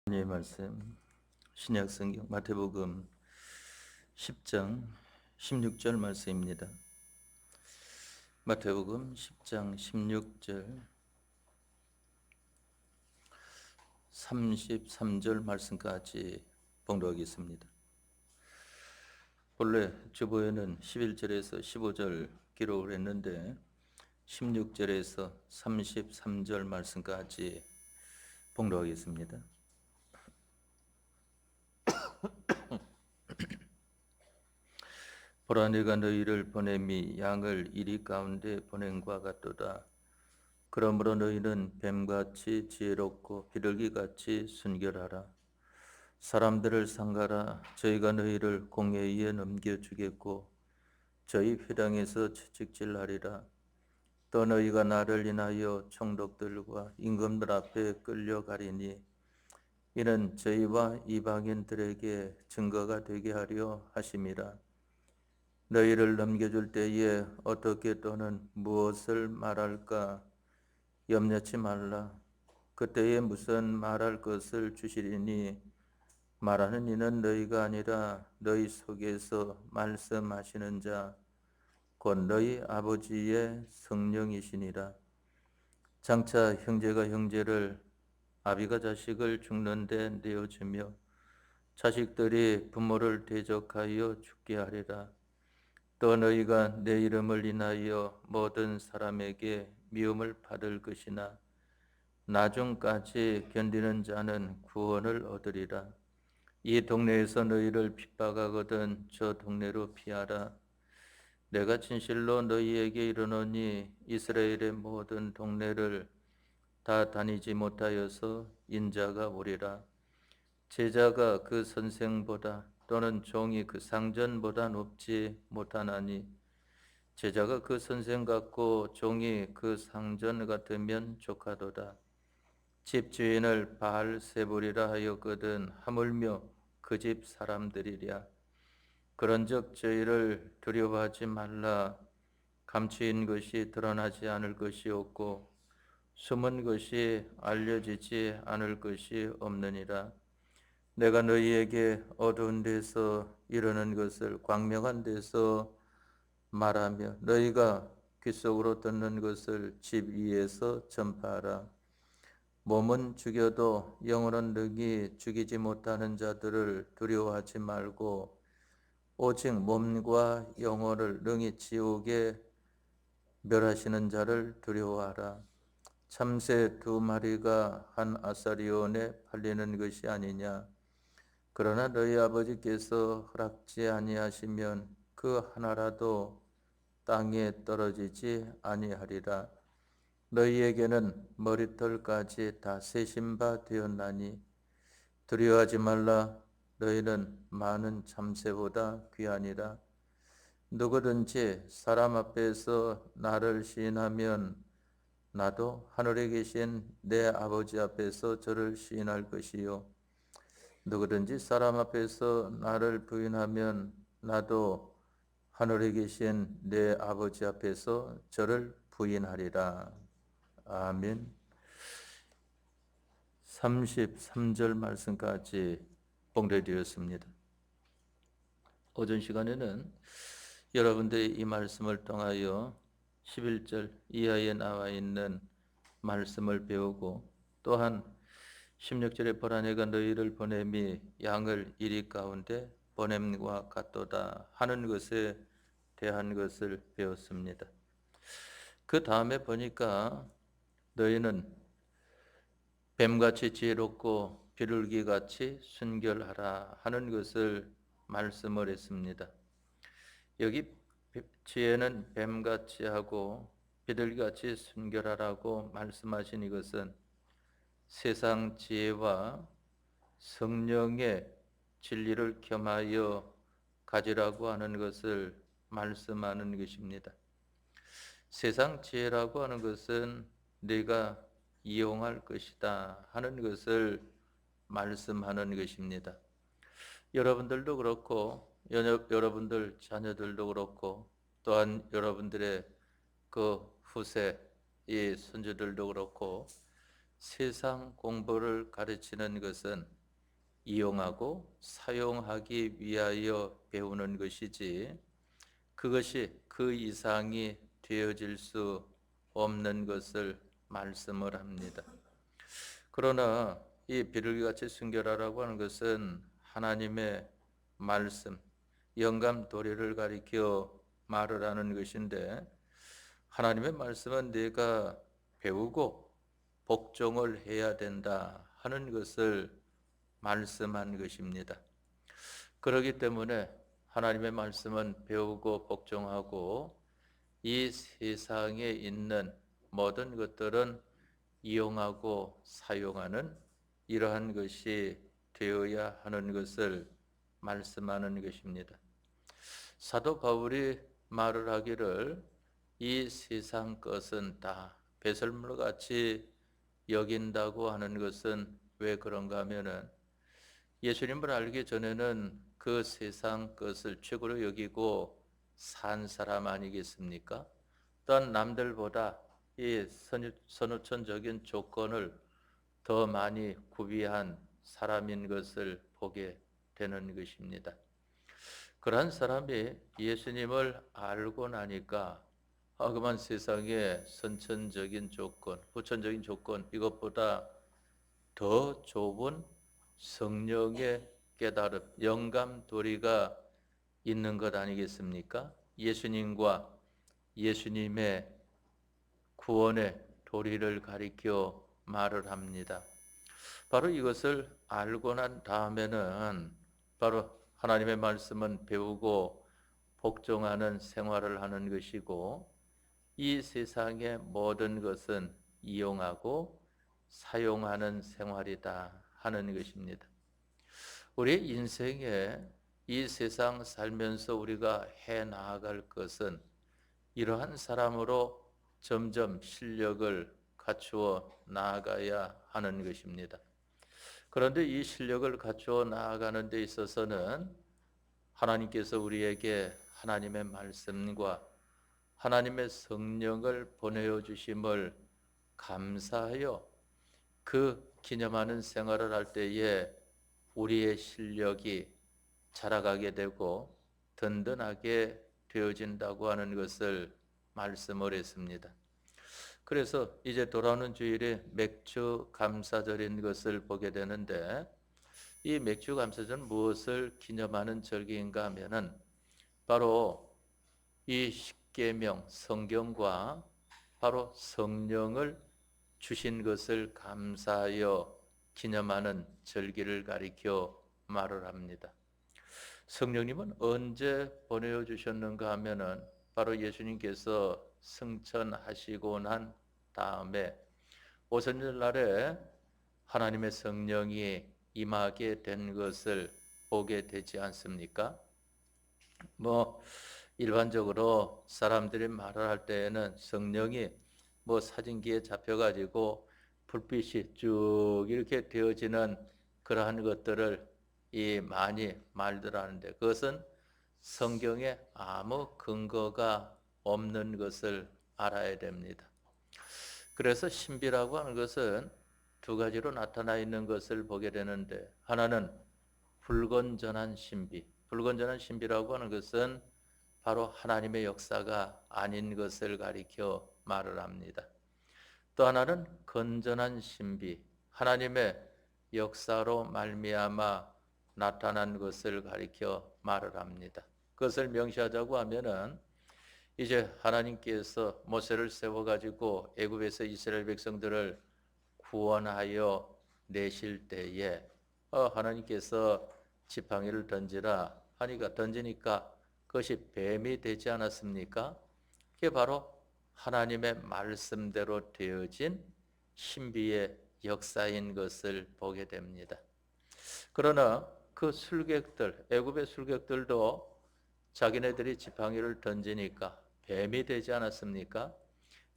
하나님의 말씀 신약 성경 마태복음 10장 16절 말씀입니다. 마태복음 10장 16절 33절 말씀까지 봉독하겠습니다. 본래 주보에는 11절에서 15절 기록을 했는데 16절에서 33절 말씀까지 봉독하겠습니다. 보라, 내가 너희를 보냄이 양을 이리 가운데 보냄과 같도다. 그러므로 너희는 뱀같이 지혜롭고 비둘기같이 순결하라. 사람들을 상가라. 저희가 너희를 공회의에 넘겨주겠고 저희 회당에서 채찍질하리라. 또 너희가 나를 인하여 총독들과 임금들 앞에 끌려가리니 이는 저희와 이방인들에게 증거가 되게 하려 하심이라. 너희를 넘겨줄 때에 어떻게 또는 무엇을 말할까 염려치 말라. 그때에 무슨 말할 것을 주시리니 말하는 이는 너희가 아니라 너희 속에서 말씀하시는 자 곧 너희 아버지의 성령이시니라. 장차 형제가 형제를 아비가 자식을 죽는데 내어주며 자식들이 부모를 대적하여 죽게 하리라. 또 너희가 내 이름을 인하여 모든 사람에게 미움을 받을 것이나 나중까지 견디는 자는 구원을 얻으리라. 이 동네에서 너희를 핍박하거든 저 동네로 피하라. 내가 진실로 너희에게 이르노니 이스라엘의 모든 동네를 다 다니지 못하여서 인자가 오리라. 제자가 그 선생보다 또는 종이 그 상전보다 높지 못하나니 제자가 그 선생 같고 종이 그 상전 같으면 족하도다. 집 주인을 바알세불이라 하였거든 하물며 그 집 사람들이랴. 그런즉 저희를 두려워하지 말라. 감추인 것이 드러나지 않을 것이 없고 숨은 것이 알려지지 않을 것이 없느니라. 내가 너희에게 어두운 데서 이르는 것을 광명한 데서 말하며 너희가 귓속으로 듣는 것을 집 위에서 전파하라. 몸은 죽여도 영혼은 능히 죽이지 못하는 자들을 두려워하지 말고 오직 몸과 영혼을 능히 지옥에 멸하시는 자를 두려워하라. 참새 2마리가 한 아사리온에 팔리는 것이 아니냐. 그러나 너희 아버지께서 허락지 아니하시면 그 하나라도 땅에 떨어지지 아니하리라. 너희에게는 머리털까지 다 세신 바 되었나니 두려워하지 말라. 너희는 많은 참새보다 귀하니라. 누구든지 사람 앞에서 나를 시인하면 나도 하늘에 계신 내 아버지 앞에서 저를 시인할 것이요. 누구든지 사람 앞에서 나를 부인하면 나도 하늘에 계신 내 아버지 앞에서 저를 부인하리라. 아멘. 33절 말씀까지 봉독드렸습니다. 오전 시간에는 여러분들이 이 말씀을 통하여 11절 이하에 나와 있는 말씀을 배우고 또한 16절에 보라, 내가 너희를 보냄이 양을 이리 가운데 보냄과 같도다 하는 것에 대한 것을 배웠습니다. 그 다음에 보니까 너희는 뱀같이 지혜롭고 비둘기같이 순결하라 하는 것을 말씀을 했습니다. 여기 지혜는 뱀같이 하고 비둘기같이 순결하라고 말씀하신 이것은 세상 지혜와 성령의 진리를 겸하여 가지라고 하는 것을 말씀하는 것입니다. 세상 지혜라고 하는 것은 네가 이용할 것이다 하는 것을 말씀하는 것입니다. 여러분들도 그렇고 여러분들 자녀들도 그렇고 또한 여러분들의 그 후세 이 손주들도 그렇고 세상 공부를 가르치는 것은 이용하고 사용하기 위하여 배우는 것이지 그것이 그 이상이 되어질 수 없는 것을 말씀을 합니다. 그러나 이 비둘기같이 순결하라고 하는 것은 하나님의 말씀, 영감 도리를 가리켜 말을 하는 것인데 하나님의 말씀은 내가 배우고 복종을 해야 된다 하는 것을 말씀한 것입니다. 그렇기 때문에 하나님의 말씀은 배우고 복종하고 이 세상에 있는 모든 것들은 이용하고 사용하는 이러한 것이 되어야 하는 것을 말씀하는 것입니다. 사도 바울이 말을 하기를 이 세상 것은 다 배설물 같이 여긴다고 하는 것은 왜 그런가 하면은 예수님을 알기 전에는 그 세상 것을 최고로 여기고 산 사람 아니겠습니까? 또한 남들보다 이 선후천적인 조건을 더 많이 구비한 사람인 것을 보게 되는 것입니다. 그러한 사람이 예수님을 알고 나니까 그만 세상의 선천적인 조건, 후천적인 조건 이것보다 더 좁은 성령의 깨달음, 영감 도리가 있는 것 아니겠습니까? 예수님과 예수님의 구원의 도리를 가리켜 말을 합니다. 바로 이것을 알고 난 다음에는 바로 하나님의 말씀은 배우고 복종하는 생활을 하는 것이고 이 세상의 모든 것은 이용하고 사용하는 생활이다 하는 것입니다. 우리 인생에 이 세상 살면서 우리가 해 나아갈 것은 이러한 사람으로 점점 실력을 갖추어 나아가야 하는 것입니다. 그런데 이 실력을 갖추어 나아가는 데 있어서는 하나님께서 우리에게 하나님의 말씀과 하나님의 성령을 보내어 주심을 감사하여 그 기념하는 생활을 할 때에 우리의 실력이 자라가게 되고 든든하게 되어진다고 하는 것을 말씀을 했습니다. 그래서 이제 돌아오는 주일에 맥주 감사절인 것을 보게 되는데 이 맥주 감사절은 무엇을 기념하는 절기인가 하면은 바로 이 십계명 성경과 바로 성령을 주신 것을 감사하여 기념하는 절기를 가리켜 말을 합니다. 성령님은 언제 보내어 주셨는가 하면은 바로 예수님께서 승천하시고 난 다음에 오순절 날에 하나님의 성령이 임하게 된 것을 보게 되지 않습니까? 일반적으로 사람들이 말을 할 때에는 성령이 사진기에 잡혀가지고 불빛이 쭉 이렇게 되어지는 그러한 것들을 많이 말들 하는데 그것은 성경에 아무 근거가 없는 것을 알아야 됩니다. 그래서 신비라고 하는 것은 두 가지로 나타나 있는 것을 보게 되는데 하나는 불건전한 신비, 불건전한 신비라고 하는 것은 바로 하나님의 역사가 아닌 것을 가리켜 말을 합니다. 또 하나는 건전한 신비, 하나님의 역사로 말미암아 나타난 것을 가리켜 말을 합니다. 그것을 명시하자고 하면은 이제 하나님께서 모세를 세워 가지고 애굽에서 이스라엘 백성들을 구원하여 내실 때에 하나님께서 지팡이를 던지라 하니까 던지니까 그것이 뱀이 되지 않았습니까? 그게 바로 하나님의 말씀대로 되어진 신비의 역사인 것을 보게 됩니다. 그러나 그 술객들, 애굽의 술객들도 자기네들이 지팡이를 던지니까 뱀이 되지 않았습니까?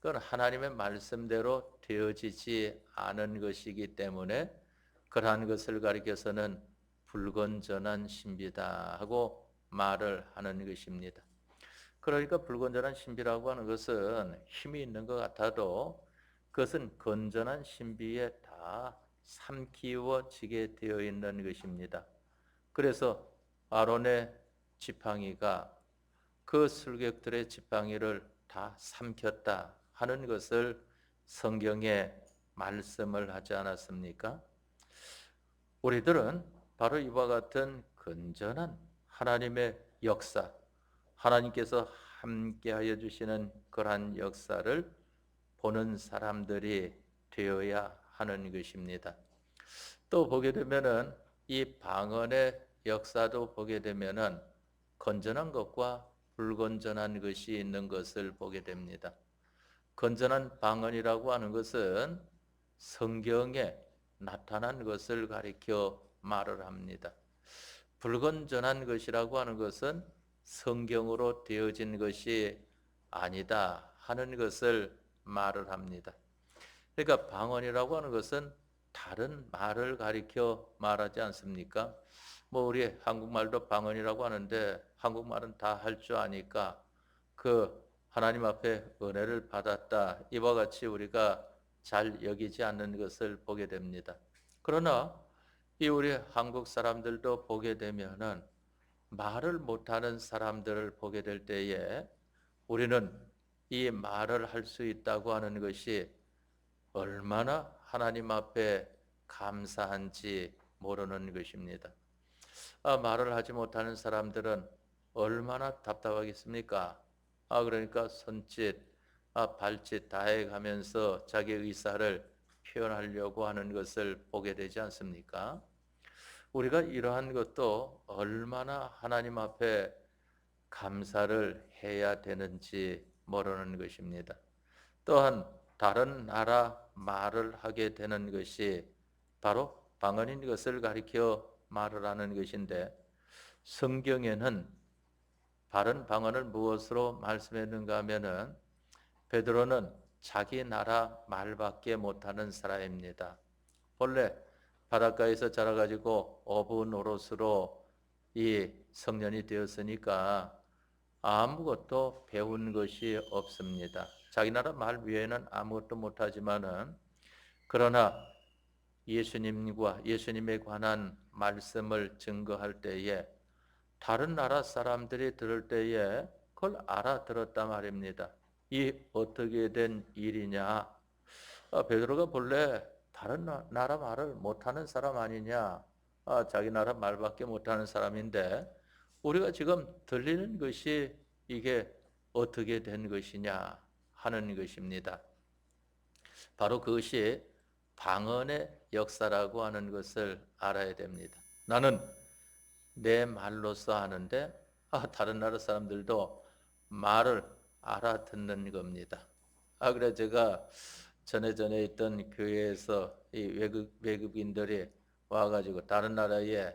그건 하나님의 말씀대로 되어지지 않은 것이기 때문에 그러한 것을 가리켜서는 불건전한 신비다 하고 말을 하는 것입니다. 그러니까 불건전한 신비라고 하는 것은 힘이 있는 것 같아도 그것은 건전한 신비에 다 삼키워지게 되어 있는 것입니다. 그래서 아론의 지팡이가 그 술객들의 지팡이를 다 삼켰다 하는 것을 성경에 말씀을 하지 않았습니까? 우리들은 바로 이와 같은 건전한 하나님의 역사, 하나님께서 함께하여 주시는 그러한 역사를 보는 사람들이 되어야 하는 것입니다. 또 보게 되면은 이 방언의 역사도 보게 되면은 건전한 것과 불건전한 것이 있는 것을 보게 됩니다. 건전한 방언이라고 하는 것은 성경에 나타난 것을 가리켜 말을 합니다. 불건전한 것이라고 하는 것은 성경으로 되어진 것이 아니다 하는 것을 말을 합니다. 그러니까 방언이라고 하는 것은 다른 말을 가리켜 말하지 않습니까? 뭐 우리 한국말도 방언이라고 하는데 한국말은 다 할 줄 아니까 그 하나님 앞에 은혜를 받았다 이와 같이 우리가 잘 여기지 않는 것을 보게 됩니다. 그러나 이 우리 한국 사람들도 보게 되면은 말을 못하는 사람들을 보게 될 때에 우리는 이 말을 할 수 있다고 하는 것이 얼마나 하나님 앞에 감사한지 모르는 것입니다. 말을 하지 못하는 사람들은 얼마나 답답하겠습니까? 그러니까 손짓, 발짓 다 해가면서 자기 의사를 표현하려고 하는 것을 보게 되지 않습니까? 우리가 이러한 것도 얼마나 하나님 앞에 감사를 해야 되는지 모르는 것입니다. 또한 다른 나라 말을 하게 되는 것이 바로 방언인 것을 가리켜 말을 하는 것인데 성경에는 바른 방언을 무엇으로 말씀했는가 하면은 베드로는 자기 나라 말밖에 못하는 사람입니다. 본래 바닷가에서 자라가지고 어부 노릇으로 이 성년이 되었으니까 아무것도 배운 것이 없습니다. 자기 나라 말 외에는 아무것도 못하지만은 그러나 예수님과 예수님에 관한 말씀을 증거할 때에 다른 나라 사람들이 들을 때에 그걸 알아들었단 말입니다. 이 어떻게 된 일이냐? 베드로가 본래 다른 나라 말을 못하는 사람 아니냐? 자기 나라 말밖에 못하는 사람인데 우리가 지금 들리는 것이 이게 어떻게 된 것이냐 하는 것입니다. 바로 그것이 방언의 역사라고 하는 것을 알아야 됩니다. 나는 내 말로서 하는데 다른 나라 사람들도 말을 알아듣는 겁니다. 그래 제가 전에 있던 교회에서 이 외국인들이 와가지고 다른 나라에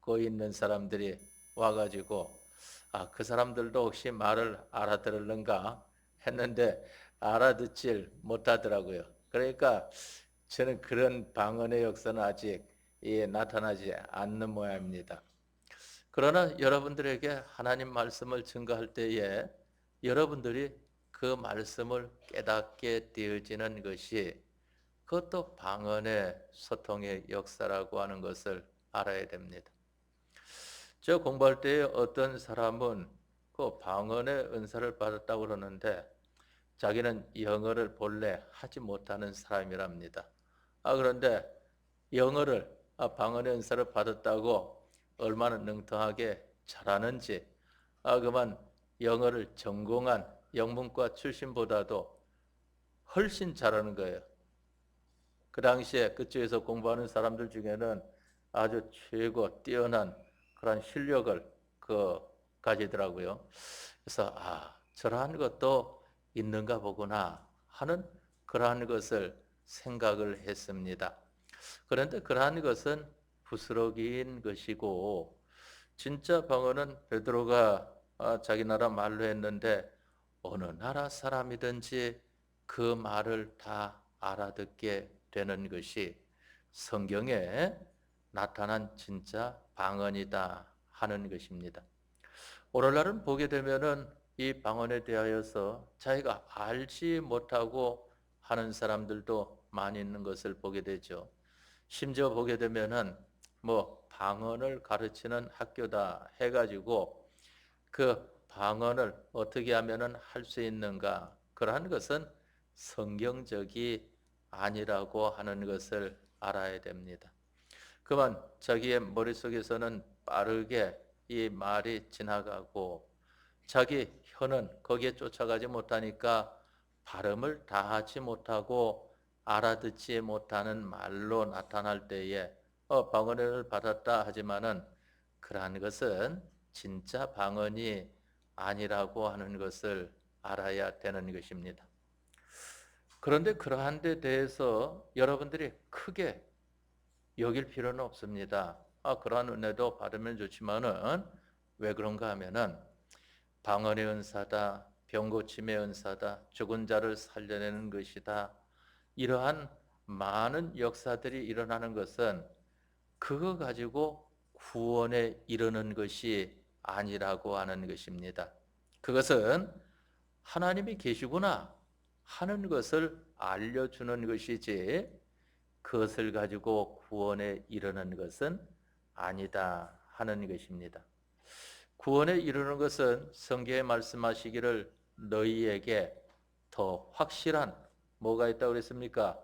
거기 있는 사람들이 와가지고 그 사람들도 혹시 말을 알아들을는가 했는데 알아듣질 못하더라고요. 그러니까 저는 그런 방언의 역사는 아직 나타나지 않는 모양입니다. 그러나 여러분들에게 하나님 말씀을 증거할 때에 여러분들이 그 말씀을 깨닫게 되어지는 것이 그것도 방언의 소통의 역사라고 하는 것을 알아야 됩니다. 저 공부할 때 어떤 사람은 그 방언의 은사를 받았다고 그러는데 자기는 영어를 본래 하지 못하는 사람이랍니다. 그런데 영어를 방언의 은사를 받았다고 얼마나 능통하게 잘하는지 그만 영어를 전공한 영문과 출신보다도 훨씬 잘하는 거예요. 그 당시에 그쪽에서 공부하는 사람들 중에는 아주 최고 뛰어난 그런 실력을 가지더라고요. 그래서 저러한 것도 있는가 보구나 하는 그러한 것을 생각을 했습니다. 그런데 그러한 것은 부스러기인 것이고 진짜 방언은 베드로가 자기 나라 말로 했는데 어느 나라 사람이든지 그 말을 다 알아듣게 되는 것이 성경에 나타난 진짜 방언이다 하는 것입니다. 오늘날은 보게 되면은 이 방언에 대하여서 자기가 알지 못하고 하는 사람들도 많이 있는 것을 보게 되죠. 심지어 보게 되면은 뭐 방언을 가르치는 학교다 해가지고 그 방언을 어떻게 하면은 할 수 있는가? 그러한 것은 성경적이 아니라고 하는 것을 알아야 됩니다. 그만 자기의 머릿속에서는 빠르게 이 말이 지나가고 자기 혀는 거기에 쫓아가지 못하니까 발음을 다 하지 못하고 알아듣지 못하는 말로 나타날 때에 방언을 받았다 하지만은 그러한 것은 진짜 방언이 아니라고 하는 것을 알아야 되는 것입니다. 그런데 그러한 데 대해서 여러분들이 크게 여길 필요는 없습니다. 그러한 은혜도 받으면 좋지만은 왜 그런가 하면은 방언의 은사다, 병 고침의 은사다, 죽은 자를 살려내는 것이다. 이러한 많은 역사들이 일어나는 것은 그거 가지고 구원에 이르는 것이 아니라고 하는 것입니다. 그것은 하나님이 계시구나 하는 것을 알려주는 것이지 그것을 가지고 구원에 이르는 것은 아니다 하는 것입니다. 구원에 이르는 것은 성경에 말씀하시기를 너희에게 더 확실한 뭐가 있다고 그랬습니까?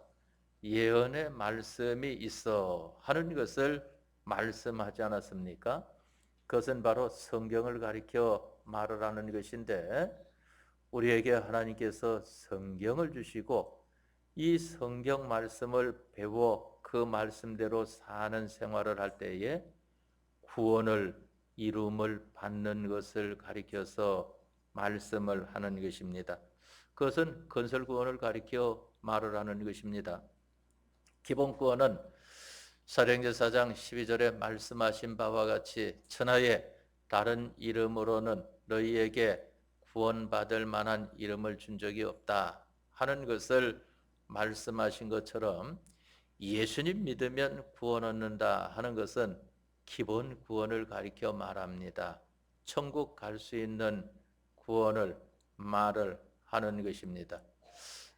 예언의 말씀이 있어 하는 것을 말씀하지 않았습니까? 그것은 바로 성경을 가리켜 말을 하는 것인데 우리에게 하나님께서 성경을 주시고 이 성경 말씀을 배워 그 말씀대로 사는 생활을 할 때에 구원을 이룸을 받는 것을 가리켜서 말씀을 하는 것입니다. 그것은 건설 구원을 가리켜 말을 하는 것입니다. 기본 구원은 사도행전 4장 12절에 말씀하신 바와 같이 천하의 다른 이름으로는 너희에게 구원받을 만한 이름을 준 적이 없다 하는 것을 말씀하신 것처럼 예수님 믿으면 구원 얻는다 하는 것은 기본 구원을 가리켜 말합니다. 천국 갈 수 있는 구원을 말을 하는 것입니다.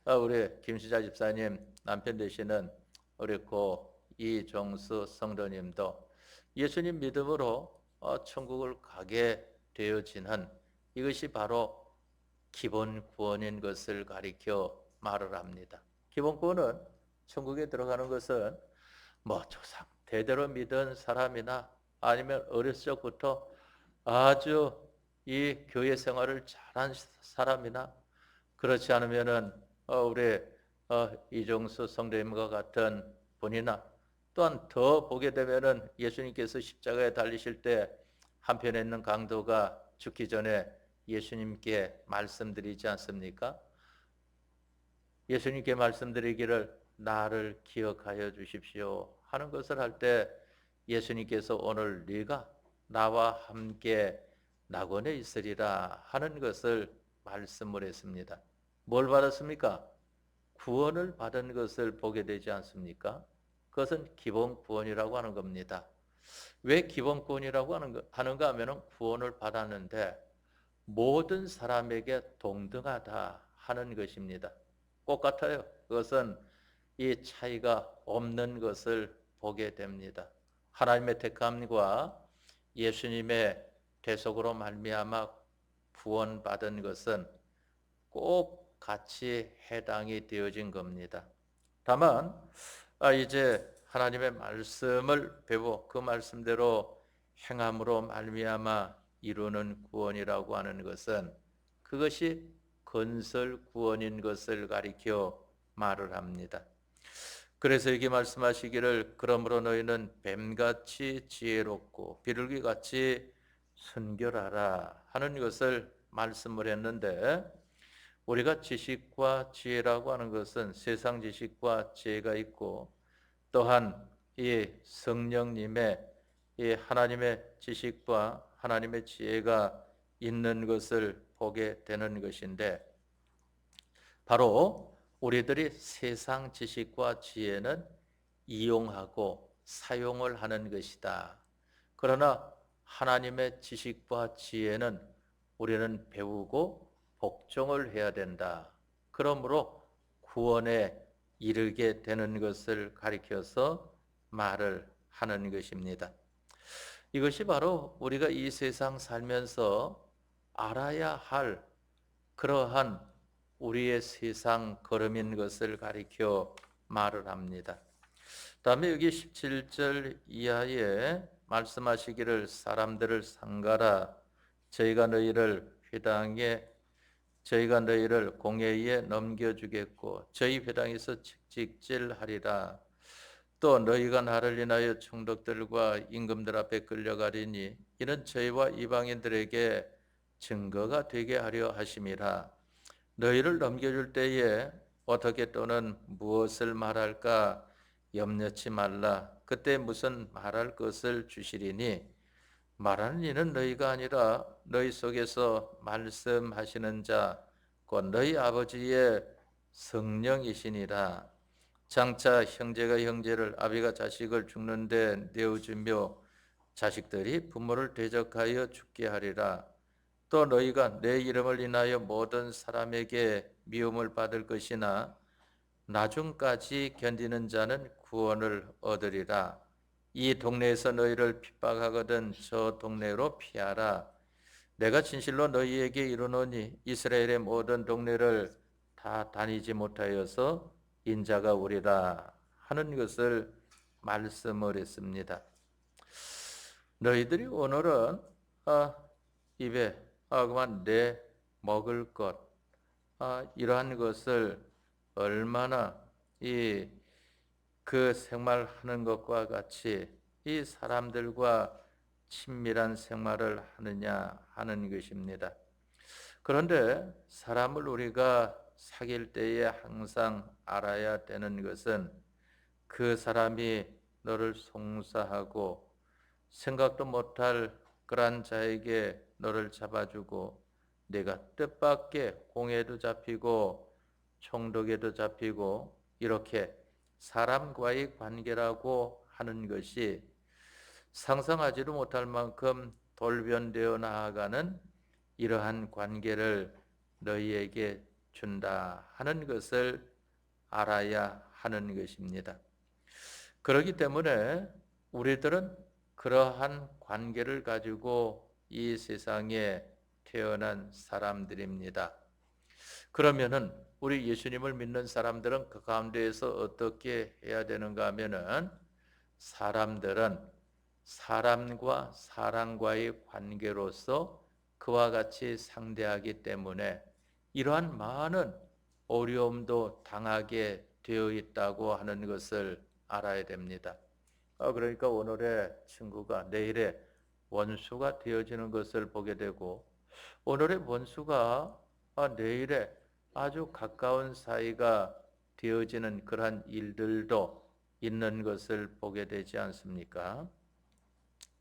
우리 김수자 집사님 남편 되시는 우리 고 이종수 성도님도 예수님 믿음으로 천국을 가게 되어지는 이것이 바로 기본 구원인 것을 가리켜 말을 합니다. 기본 구원은 천국에 들어가는 것은 뭐 조상 대대로 믿은 사람이나 아니면 어렸을 적부터 아주 이 교회 생활을 잘한 사람이나 그렇지 않으면은 우리 이종수 성도님과 같은 분이나 또한 더 보게 되면은 예수님께서 십자가에 달리실 때 한편에 있는 강도가 죽기 전에 예수님께 말씀드리지 않습니까? 예수님께 말씀드리기를 나를 기억하여 주십시오 하는 것을 할 때 예수님께서 오늘 네가 나와 함께 낙원에 있으리라 하는 것을 말씀을 했습니다. 뭘 받았습니까? 구원을 받은 것을 보게 되지 않습니까? 그것은 기본 구원이라고 하는 겁니다. 왜 기본 구원이라고 하는가 하면 구원을 받았는데 모든 사람에게 동등하다 하는 것입니다. 똑같아요. 그것은 이 차이가 없는 것을 보게 됩니다. 하나님의 택함과 예수님의 대속으로 말미암아 구원받은 것은 꼭 같이 해당이 되어진 겁니다. 다만 이제 하나님의 말씀을 배워 그 말씀대로 행함으로 말미암아 이루는 구원이라고 하는 것은 그것이 건설 구원인 것을 가리켜 말을 합니다. 그래서 여기 말씀하시기를 그러므로 너희는 뱀같이 지혜롭고 비둘기같이 순결하라 하는 것을 말씀을 했는데 우리가 지식과 지혜라고 하는 것은 세상 지식과 지혜가 있고 또한 이 성령님의 이 하나님의 지식과 하나님의 지혜가 있는 것을 보게 되는 것인데 바로 우리들이 세상 지식과 지혜는 이용하고 사용을 하는 것이다. 그러나 하나님의 지식과 지혜는 우리는 배우고 복종을 해야 된다. 그러므로 구원에 이르게 되는 것을 가리켜서 말을 하는 것입니다. 이것이 바로 우리가 이 세상 살면서 알아야 할 그러한 우리의 세상 걸음인 것을 가리켜 말을 합니다. 다음에 여기 17절 이하에 말씀하시기를 사람들을 상가라 저희가 너희를 공회에 넘겨주겠고 저희 회당에서 채찍질하리라. 또 너희가 나를 인하여 총독들과 임금들 앞에 끌려가리니 이는 저희와 이방인들에게 증거가 되게 하려 하심이라. 너희를 넘겨줄 때에 어떻게 또는 무엇을 말할까 염려치 말라. 그때 무슨 말할 것을 주시리니 말하는 이는 너희가 아니라 너희 속에서 말씀하시는 자 곧 너희 아버지의 성령이시니라. 장차 형제가 형제를 아비가 자식을 죽는데 내어주며 자식들이 부모를 대적하여 죽게 하리라. 또 너희가 내 이름을 인하여 모든 사람에게 미움을 받을 것이나 나중까지 견디는 자는 구원을 얻으리라. 이 동네에서 너희를 핍박하거든 저 동네로 피하라. 내가 진실로 너희에게 이르노니 이스라엘의 모든 동네를 다 다니지 못하여서 인자가 오리라 하는 것을 말씀을 했습니다. 너희들이 오늘은 입에 그만 내 먹을 것 이러한 것을 얼마나 그 생활하는 것과 같이 이 사람들과 친밀한 생활을 하느냐 하는 것입니다. 그런데 사람을 우리가 사귈 때에 항상 알아야 되는 것은 그 사람이 너를 송사하고 생각도 못할 그런 자에게 너를 잡아주고 내가 뜻밖의 공에도 잡히고 총독에도 잡히고 이렇게 사람과의 관계라고 하는 것이 상상하지도 못할 만큼 돌변되어 나아가는 이러한 관계를 너희에게 준다 하는 것을 알아야 하는 것입니다. 그렇기 때문에 우리들은 그러한 관계를 가지고 이 세상에 태어난 사람들입니다. 그러면은 우리 예수님을 믿는 사람들은 그 가운데에서 어떻게 해야 되는가 하면은 사람들은 사람과 사람과의 관계로서 그와 같이 상대하기 때문에 이러한 많은 어려움도 당하게 되어 있다고 하는 것을 알아야 됩니다. 그러니까 오늘의 친구가 내일의 원수가 되어지는 것을 보게 되고 오늘의 원수가 내일의 아주 가까운 사이가 되어지는 그러한 일들도 있는 것을 보게 되지 않습니까?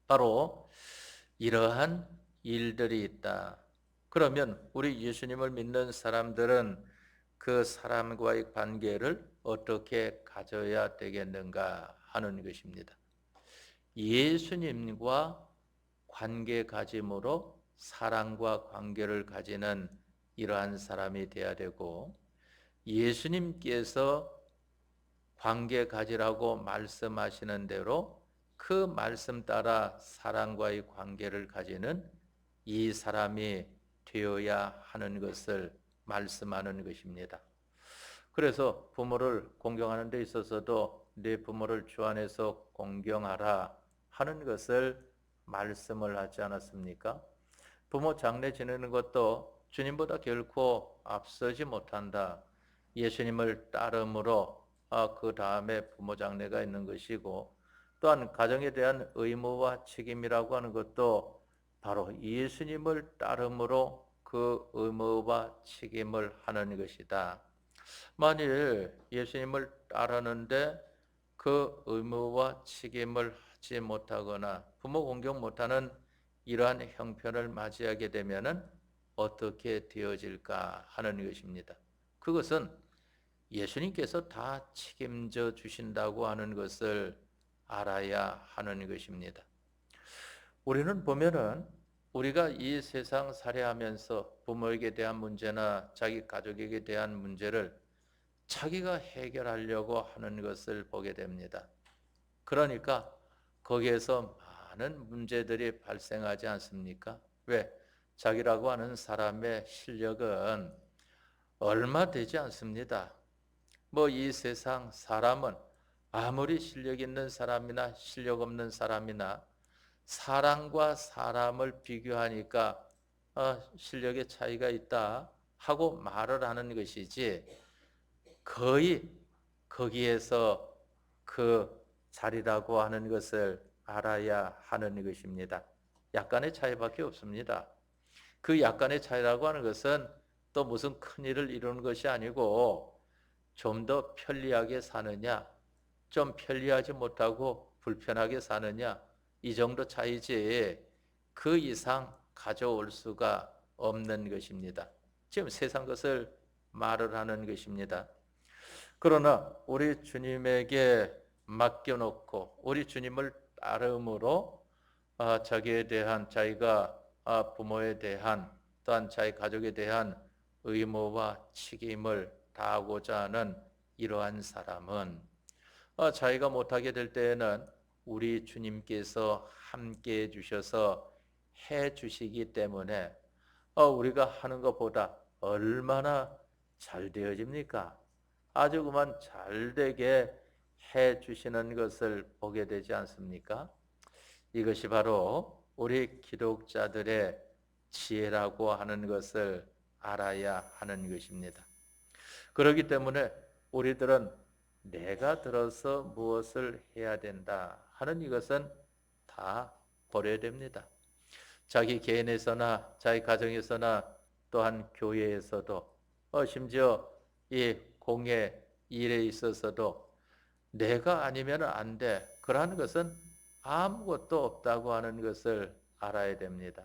바로 이러한 일들이 있다. 그러면 우리 예수님을 믿는 사람들은 그 사람과의 관계를 어떻게 가져야 되겠는가 하는 것입니다. 예수님과 관계 가짐으로 사랑과 관계를 가지는 이러한 사람이 되어야 되고 예수님께서 관계 가지라고 말씀하시는 대로 그 말씀 따라 사랑과의 관계를 가지는 이 사람이 되어야 하는 것을 말씀하는 것입니다. 그래서 부모를 공경하는 데 있어서도 네 부모를 주 안에서 공경하라 하는 것을 말씀을 하지 않았습니까? 부모 장례 지내는 것도 주님보다 결코 앞서지 못한다. 예수님을 따름으로 그 다음에 부모 장례가 있는 것이고 또한 가정에 대한 의무와 책임이라고 하는 것도 바로 예수님을 따름으로 그 의무와 책임을 하는 것이다. 만일 예수님을 따르는데 그 의무와 책임을 하지 못하거나 부모 공경 못하는 이러한 형편을 맞이하게 되면은 어떻게 되어질까 하는 것입니다. 그것은 예수님께서 다 책임져 주신다고 하는 것을 알아야 하는 것입니다. 우리는 보면은 우리가 이 세상 살아하면서 부모에게 대한 문제나 자기 가족에게 대한 문제를 자기가 해결하려고 하는 것을 보게 됩니다. 그러니까 거기에서 많은 문제들이 발생하지 않습니까? 왜? 자기라고 하는 사람의 실력은 얼마 되지 않습니다. 뭐 이 세상 사람은 아무리 실력 있는 사람이나 실력 없는 사람이나 사람과 사람을 비교하니까 실력의 차이가 있다 하고 말을 하는 것이지, 거의 거기에서 그 자리라고 하는 것을 알아야 하는 것입니다. 약간의 차이밖에 없습니다. 그 약간의 차이라고 하는 것은 또 무슨 큰일을 이루는 것이 아니고, 좀 더 편리하게 사느냐, 좀 편리하지 못하고 불편하게 사느냐, 이 정도 차이지 그 이상 가져올 수가 없는 것입니다. 지금 세상 것을 말을 하는 것입니다. 그러나 우리 주님에게 맡겨놓고 우리 주님을 따름으로 자기에 대한, 자기가 부모에 대한, 또한 자기 가족에 대한 의무와 책임을 다하고자 하는 이러한 사람은 자기가 못하게 될 때에는 우리 주님께서 함께 해 주셔서 해 주시기 때문에 우리가 하는 것보다 얼마나 잘 되어집니까? 아주 그만 잘 되게 해 주시는 것을 보게 되지 않습니까? 이것이 바로 우리 기독자들의 지혜라고 하는 것을 알아야 하는 것입니다. 그렇기 때문에 우리들은 내가 들어서 무엇을 해야 된다 하는 이것은 다 버려야 됩니다. 자기 개인에서나 자기 가정에서나 또한 교회에서도 심지어 이 공예 일에 있어서도 내가 아니면 안 돼, 그러한 것은 아무것도 없다고 하는 것을 알아야 됩니다.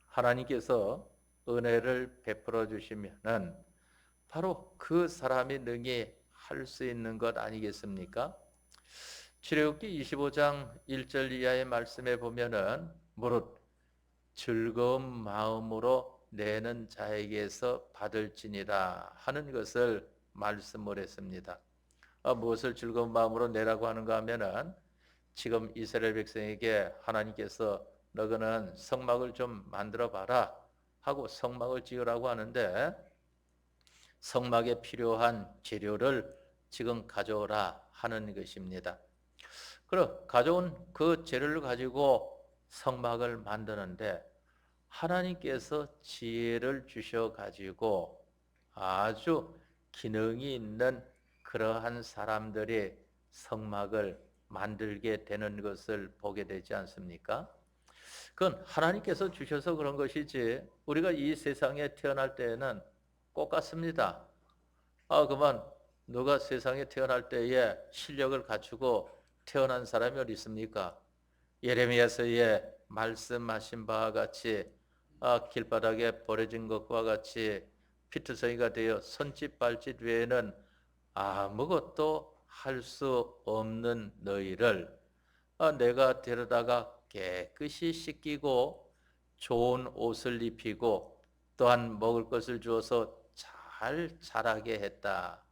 하나님께서 은혜를 베풀어 주시면은 바로 그 사람이 능히 할 수 있는 것 아니겠습니까? 출애굽기 25장 1절 이하의 말씀에 보면은 무릇 즐거운 마음으로 내는 자에게서 받을지니라 하는 것을 말씀을 했습니다. 무엇을 즐거운 마음으로 내라고 하는가 하면은, 지금 이스라엘 백성에게 하나님께서 너희는 성막을 좀 만들어 봐라 하고 성막을 지으라고 하는데, 성막에 필요한 재료를 지금 가져오라 하는 것입니다. 그럼 가져온 그 재료를 가지고 성막을 만드는데 하나님께서 지혜를 주셔 가지고 아주 기능이 있는 그러한 사람들이 성막을 만들게 되는 것을 보게 되지 않습니까? 그건 하나님께서 주셔서 그런 것이지, 우리가 이 세상에 태어날 때에는 똑같습니다. 그만 누가 세상에 태어날 때에 실력을 갖추고 태어난 사람이 어디 있습니까? 예레미야서에 말씀하신 바와 같이 길바닥에 버려진 것과 같이 피투성이가 되어 손짓 발짓 외에는 아무것도 할 수 없는 너희를 내가 데려다가 깨끗이 씻기고 좋은 옷을 입히고 또한 먹을 것을 주어서 잘 자라게 했다.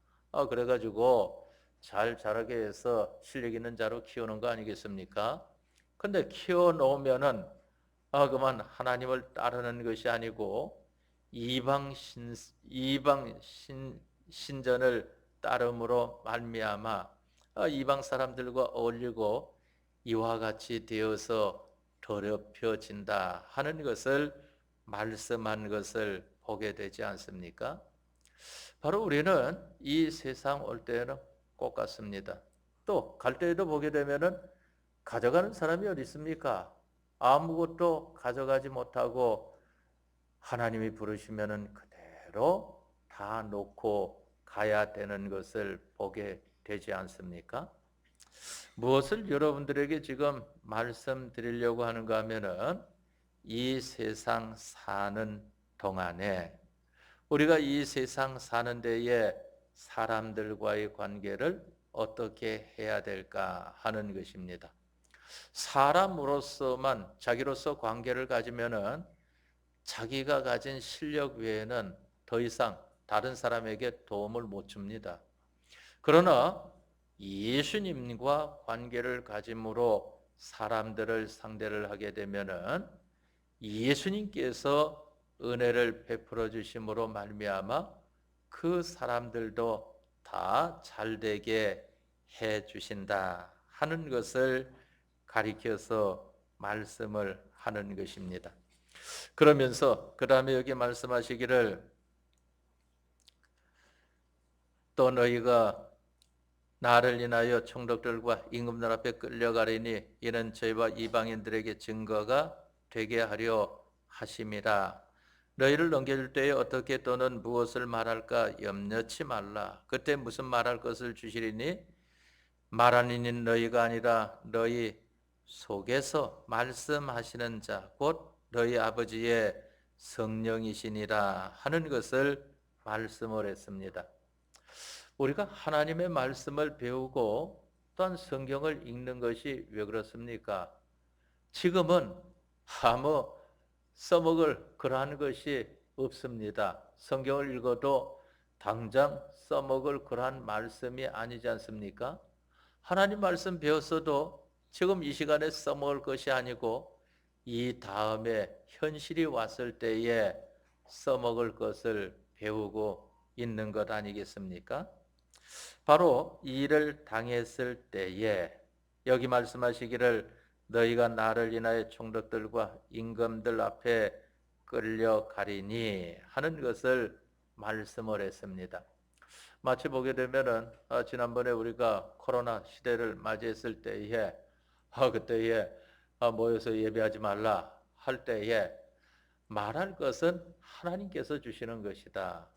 그래가지고 잘 자라게 해서 실력 있는 자로 키우는 거 아니겠습니까? 근데 키워놓으면은 그만 하나님을 따르는 것이 아니고 이방 신전을 따름으로 말미암아 이방 사람들과 어울리고 이와 같이 되어서 더럽혀진다 하는 것을 말씀한 것을 보게 되지 않습니까? 바로 우리는 이 세상 올 때는 똑같습니다. 또 갈 때에도 보게 되면은 가져가는 사람이 어디 있습니까? 아무것도 가져가지 못하고 하나님이 부르시면은 그대로 다 놓고 가야 되는 것을 보게 되지 않습니까? 무엇을 여러분들에게 지금 말씀드리려고 하는가 하면은, 이 세상 사는 동안에 우리가 이 세상 사는 데에 사람들과의 관계를 어떻게 해야 될까 하는 것입니다. 사람으로서만 자기로서 관계를 가지면은 자기가 가진 실력 외에는 더 이상 다른 사람에게 도움을 못 줍니다. 그러나 예수님과 관계를 가짐으로 사람들을 상대를 하게 되면은 예수님께서 은혜를 베풀어 주심으로 말미암아 그 사람들도 다 잘되게 해 주신다 하는 것을 가리켜서 말씀을 하는 것입니다. 그러면서 그 다음에 여기 말씀하시기를 또 너희가 나를 인하여 총독들과 임금들 앞에 끌려가리니 이는 저희와 이방인들에게 증거가 되게 하려 하심이라. 너희를 넘겨줄 때에 어떻게 또는 무엇을 말할까 염려치 말라. 그때 무슨 말할 것을 주시리니 말하는 이는 너희가 아니라 너희 속에서 말씀하시는 자 곧 너희 아버지의 성령이시니라 하는 것을 말씀을 했습니다. 우리가 하나님의 말씀을 배우고 또한 성경을 읽는 것이 왜 그렇습니까? 지금은 아무 써먹을 그러한 것이 없습니다. 성경을 읽어도 당장 써먹을 그러한 말씀이 아니지 않습니까? 하나님 말씀 배웠어도 지금 이 시간에 써먹을 것이 아니고 이 다음에 현실이 왔을 때에 써먹을 것을 배우고 있는 것 아니겠습니까? 바로 이 일을 당했을 때에 여기 말씀하시기를 너희가 나를 인하여 총독들과 임금들 앞에 끌려가리니 하는 것을 말씀을 했습니다. 마치 보게 되면은 지난번에 우리가 코로나 시대를 맞이했을 때에 그때에 모여서 예배하지 말라 할 때에 말할 것은 하나님께서 주시는 것이다.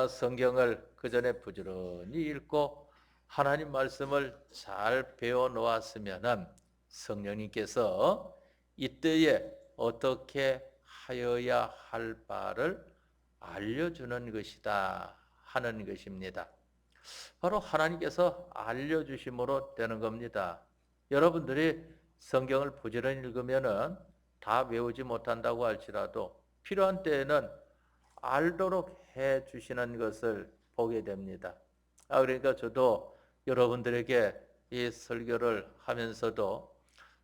성경을 그 전에 부지런히 읽고 하나님 말씀을 잘 배워 놓았으면은 성령님께서 이때에 어떻게 하여야 할 바를 알려주는 것이다 하는 것입니다. 바로 하나님께서 알려주심으로 되는 겁니다. 여러분들이 성경을 부지런히 읽으면은 다 외우지 못한다고 할지라도 필요한 때에는 알도록 해 주시는 것을 보게 됩니다. 그러니까 저도 여러분들에게 이 설교를 하면서도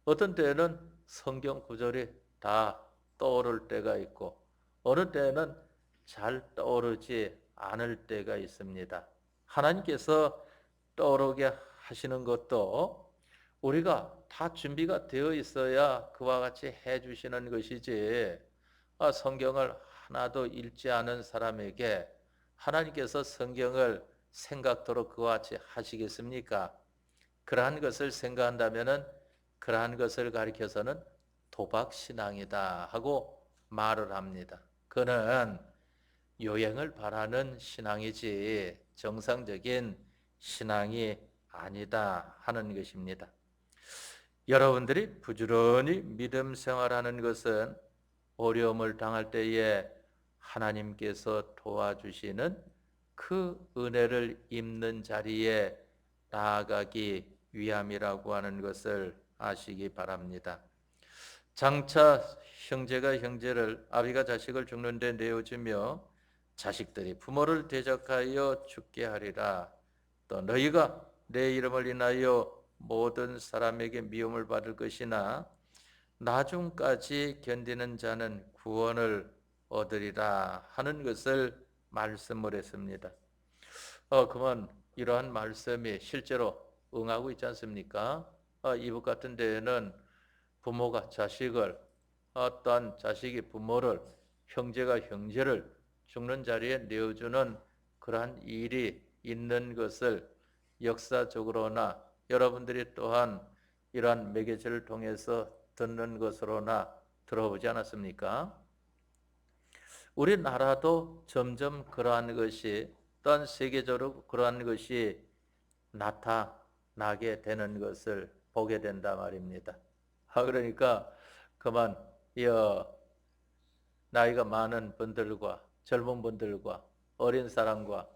어떤 때에는 성경 구절이 다 떠오를 때가 있고 어느 때에는 잘 떠오르지 않을 때가 있습니다. 하나님께서 떠오르게 하시는 것도 우리가 다 준비가 되어 있어야 그와 같이 해 주시는 것이지 성경을 하나도 읽지 않은 사람에게 하나님께서 성경을 생각토록 그와 같이 하시겠습니까? 그러한 것을 생각한다면은 그러한 것을 가리켜서는 도박신앙이다 하고 말을 합니다. 그는 요행을 바라는 신앙이지 정상적인 신앙이 아니다 하는 것입니다. 여러분들이 부지런히 믿음 생활하는 것은 어려움을 당할 때에 하나님께서 도와주시는 그 은혜를 입는 자리에 나아가기 위함이라고 하는 것을 아시기 바랍니다. 장차 형제가 형제를 아비가 자식을 죽는 데 내어주며 자식들이 부모를 대적하여 죽게 하리라. 또 너희가 내 이름을 인하여 모든 사람에게 미움을 받을 것이나 나중까지 견디는 자는 구원을 얻으리라 하는 것을 말씀을 했습니다. 그러면 이러한 말씀이 실제로 응하고 있지 않습니까? 이북 같은 데에는 부모가 자식을 어떤 자식이 부모를 형제가 형제를 죽는 자리에 내어주는 그러한 일이 있는 것을 역사적으로나 여러분들이 또한 이러한 매개체를 통해서 듣는 것으로나 들어보지 않았습니까? 우리나라도 점점 그러한 것이 또한 세계적으로 그러한 것이 나타나게 되는 것을 보게 된다 말입니다. 그러니까 그만 나이가 많은 분들과 젊은 분들과 어린 사람과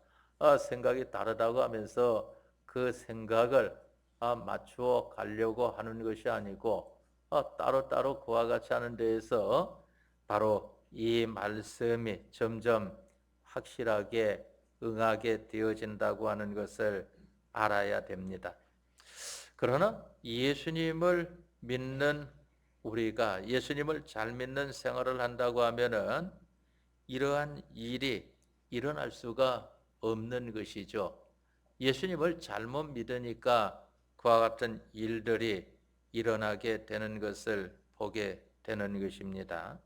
생각이 다르다고 하면서 그 생각을 맞추어 가려고 하는 것이 아니고 따로따로 그와 같이 하는 데에서 바로 이 말씀이 점점 확실하게 응하게 되어진다고 하는 것을 알아야 됩니다. 그러나 예수님을 믿는 우리가 예수님을 잘 믿는 생활을 한다고 하면은 이러한 일이 일어날 수가 없는 것이죠. 예수님을 잘못 믿으니까 그와 같은 일들이 일어나게 되는 것을 보게 되는 것입니다.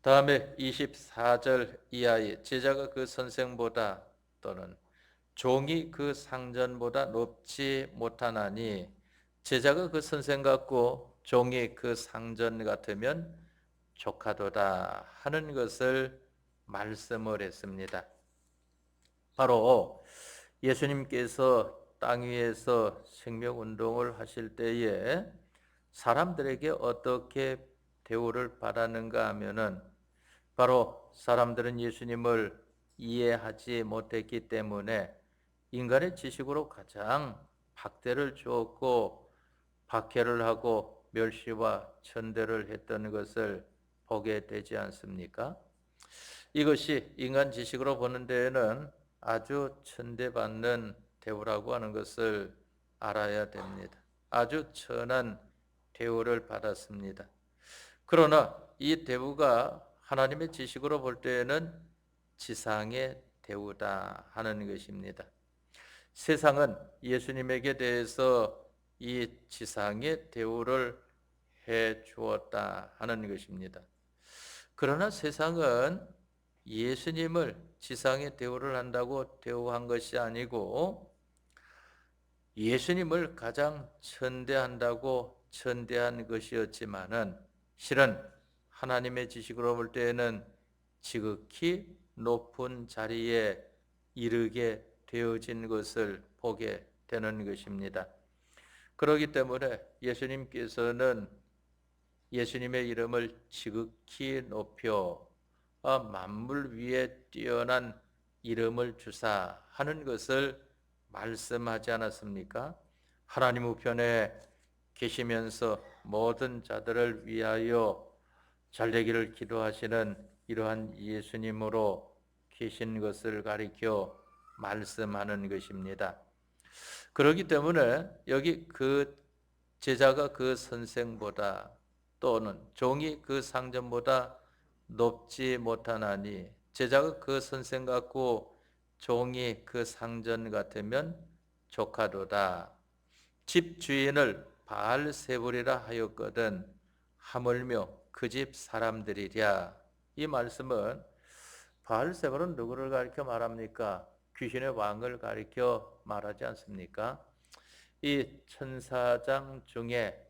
다음에 24절 이하의 제자가 그 선생보다 또는 종이 그 상전보다 높지 못하나니 제자가 그 선생 같고 종이 그 상전 같으면 족하도다 하는 것을 말씀을 했습니다. 바로 예수님께서 땅 위에서 생명운동을 하실 때에 사람들에게 어떻게 대우를 받았는가 하면은 바로 사람들은 예수님을 이해하지 못했기 때문에 인간의 지식으로 가장 박대를 주었고 박해를 하고 멸시와 천대를 했던 것을 보게 되지 않습니까? 이것이 인간 지식으로 보는 데에는 아주 천대받는 대우라고 하는 것을 알아야 됩니다. 아주 천한 대우를 받았습니다. 그러나 이 대우가 하나님의 지식으로 볼 때에는 지상의 대우다 하는 것입니다. 세상은 예수님에게 대해서 이 지상의 대우를 해 주었다 하는 것입니다. 그러나 세상은 예수님을 지상의 대우를 한다고 대우한 것이 아니고 예수님을 가장 천대한다고 천대한 것이었지만은 실은 하나님의 지식으로 볼 때에는 지극히 높은 자리에 이르게 되어진 것을 보게 되는 것입니다. 그렇기 때문에 예수님께서는 예수님의 이름을 지극히 높여 만물 위에 뛰어난 이름을 주사 하는 것을 말씀하지 않았습니까? 하나님 우편에 계시면서 모든 자들을 위하여 잘되기를 기도하시는 이러한 예수님으로 계신 것을 가리켜 말씀하는 것입니다. 그렇기 때문에 여기 그 제자가 그 선생보다 또는 종이 그 상전보다 높지 못하나니 제자가 그 선생 같고 종이 그 상전 같으면 조카도다. 집 주인을 바알세불이라 하였거든 하물며 그 집 사람들이랴. 이 말씀은 바알세불은 누구를 가리켜 말합니까? 귀신의 왕을 가리켜 말하지 않습니까? 이 천사장 중에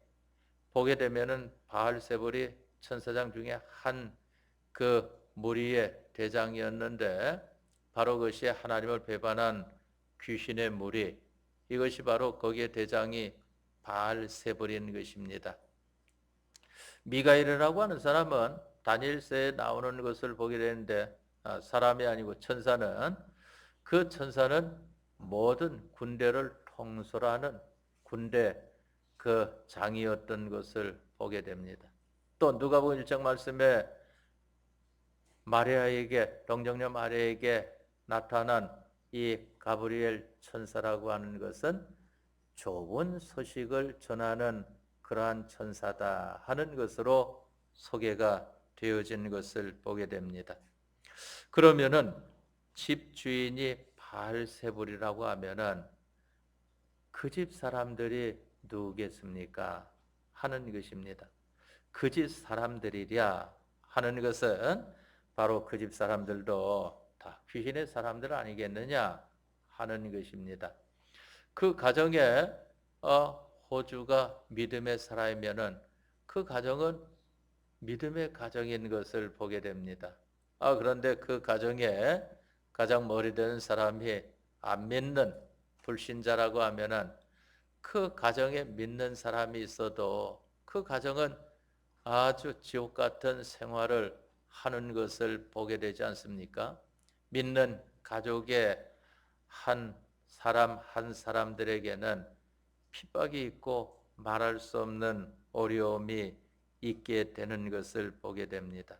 보게 되면은 바알세불이 천사장 중에 한 그 무리의 대장이었는데 바로 그것이 하나님을 배반한 귀신의 무리, 이것이 바로 거기에 대장이 바알세불인 것입니다. 미가엘이라고 하는 사람은 다니엘서에 나오는 것을 보게 되는데 사람이 아니고 천사는 그 천사는 모든 군대를 통솔하는 군대 그 장이었던 것을 보게 됩니다. 또 누가복음 1장 말씀에 마리아에게 동정녀 마리아에게 나타난 이 가브리엘 천사라고 하는 것은 좋은 소식을 전하는 그러한 천사다 하는 것으로 소개가 되어진 것을 보게 됩니다. 그러면은 집 주인이 바알세불이라고 하면은 그 집 사람들이 누구겠습니까? 하는 것입니다. 그 집 사람들이랴 하는 것은 바로 그 집 사람들도 다 귀신의 사람들 아니겠느냐 하는 것입니다. 그 가정에 호주가 믿음의 사람이면은 그 가정은 믿음의 가정인 것을 보게 됩니다. 그런데 그 가정에 가장 머리 되는 사람이 안 믿는 불신자라고 하면은 그 가정에 믿는 사람이 있어도 그 가정은 아주 지옥 같은 생활을 하는 것을 보게 되지 않습니까? 믿는 가족의 한 사람 한 사람들에게는 핍박이 있고 말할 수 없는 어려움이 있게 되는 것을 보게 됩니다.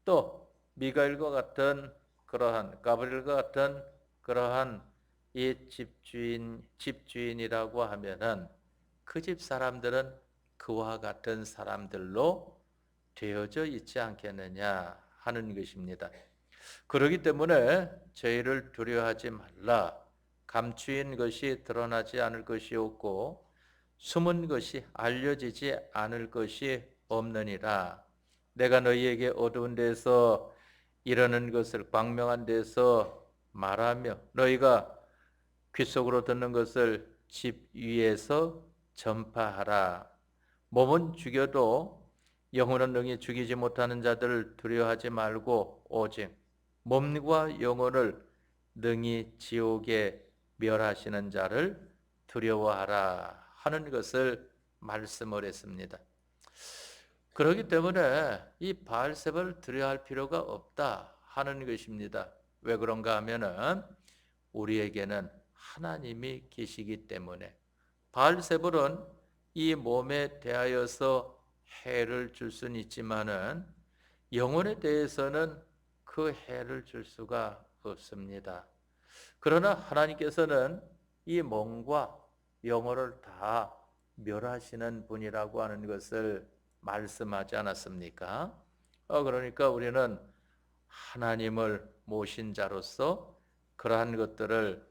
또 미가엘과 같은 그러한 가브리엘과 같은 그러한 이 집주인이라고 하면은 그 집 사람들은 그와 같은 사람들로 되어져 있지 않겠느냐 하는 것입니다. 그렇기 때문에 죄를 두려워하지 말라. 감추인 것이 드러나지 않을 것이 없고 숨은 것이 알려지지 않을 것이 없느니라. 내가 너희에게 어두운 데서 이러는 것을 광명한 데서 말하며 너희가 귓속으로 듣는 것을 집 위에서 전파하라. 몸은 죽여도 영혼은 능히 죽이지 못하는 자들을 두려워하지 말고 오직 몸과 영혼을 능히 지옥에 멸하시는 자를 두려워하라 하는 것을 말씀을 했습니다. 그렇기 때문에 이 바알세바를 두려워할 필요가 없다 하는 것입니다. 왜 그런가 하면은 우리에게는 하나님이 계시기 때문에. 바알세불은 이 몸에 대하여서 해를 줄 수는 있지만은 영혼에 대해서는 그 해를 줄 수가 없습니다. 그러나 하나님께서는 이 몸과 영혼을 다 멸하시는 분이라고 하는 것을 말씀하지 않았습니까? 그러니까 우리는 하나님을 모신 자로서 그러한 것들을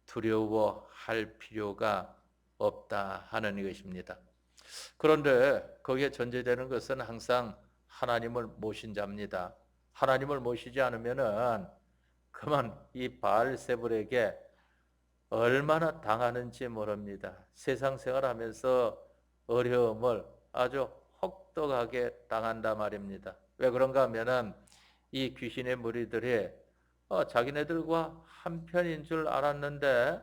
두려워할 필요가 없다 하는 것입니다. 그런데 거기에 전제되는 것은 항상 하나님을 모신 자입니다. 하나님을 모시지 않으면은 그만 이 바알세불에게 얼마나 당하는지 모릅니다. 세상 생활하면서 어려움을 아주 혹독하게 당한단 말입니다. 왜 그런가 하면은 이 귀신의 무리들이 자기네들과 한편인 줄 알았는데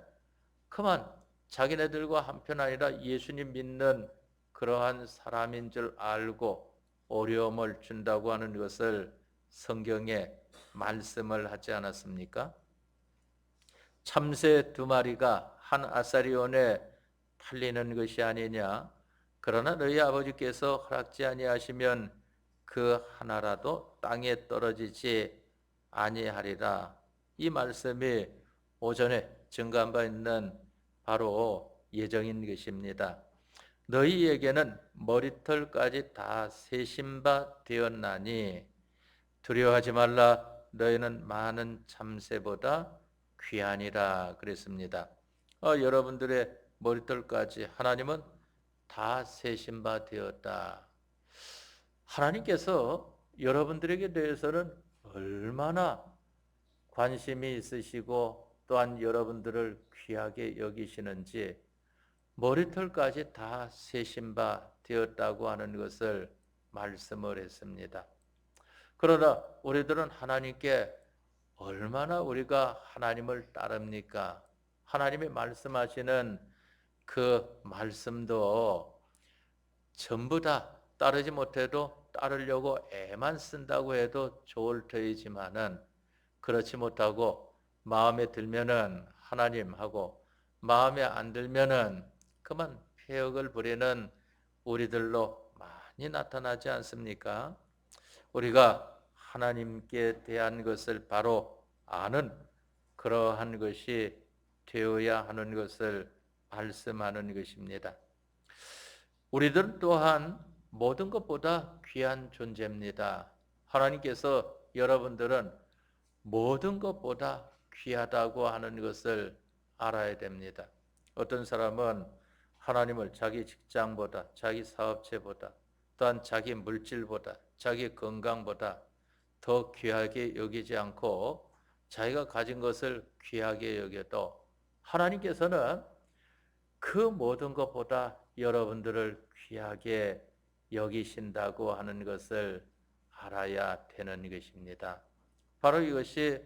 그만 자기네들과 한편 아니라 예수님 믿는 그러한 사람인 줄 알고 어려움을 준다고 하는 것을 성경에 말씀을 하지 않았습니까? 참새 2마리가 한 아사리온에 팔리는 것이 아니냐. 그러나 너희 아버지께서 허락지 아니하시면 그 하나라도 땅에 떨어지지 아니하리라. 이 말씀이 오전에 증거한 바 있는 바로 예정인 것입니다. 너희에게는 머리털까지 다 세신 바 되었나니 두려워하지 말라. 너희는 많은 참새보다 귀하니라 그랬습니다. 여러분들의 머리털까지 하나님은 다 세신 바 되었다. 하나님께서 여러분들에게 대해서는 얼마나 관심이 있으시고 또한 여러분들을 귀하게 여기시는지 머리털까지 다 세신 바 되었다고 하는 것을 말씀을 했습니다. 그러나 우리들은 하나님께 얼마나 우리가 하나님을 따릅니까? 하나님이 말씀하시는 그 말씀도 전부 다 따르지 못해도 따르려고 애만 쓴다고 해도 좋을 터이지만은 그렇지 못하고 마음에 들면은 하나님하고 마음에 안 들면은 그만 폐역을 부리는 우리들로 많이 나타나지 않습니까? 우리가 하나님께 대한 것을 바로 아는 그러한 것이 되어야 하는 것을 말씀하는 것입니다. 우리들은 또한 모든 것보다 귀한 존재입니다. 하나님께서 여러분들은 모든 것보다 귀하다고 하는 것을 알아야 됩니다. 어떤 사람은 하나님을 자기 직장보다, 자기 사업체보다, 또한 자기 물질보다, 자기 건강보다 더 귀하게 여기지 않고 자기가 가진 것을 귀하게 여겨도 하나님께서는 그 모든 것보다 여러분들을 귀하게 여기신다고 하는 것을 알아야 되는 것입니다. 바로 이것이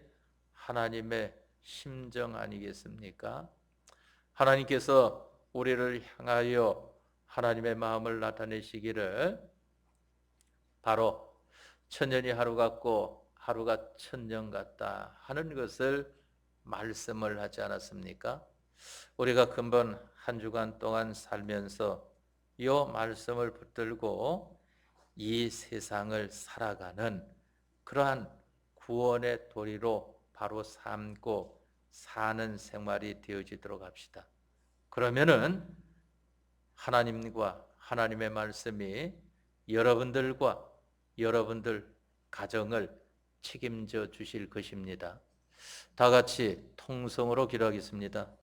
하나님의 심정 아니겠습니까? 하나님께서 우리를 향하여 하나님의 마음을 나타내시기를 바로 천년이 하루 같고 하루가 천년 같다 하는 것을 말씀을 하지 않았습니까? 우리가 근본 한 주간 동안 살면서 이 말씀을 붙들고 이 세상을 살아가는 그러한 구원의 도리로 바로 삼고 사는 생활이 되어지도록 합시다. 그러면은 하나님과 하나님의 말씀이 여러분들과 여러분들 가정을 책임져 주실 것입니다. 다 같이 통성으로 기도하겠습니다.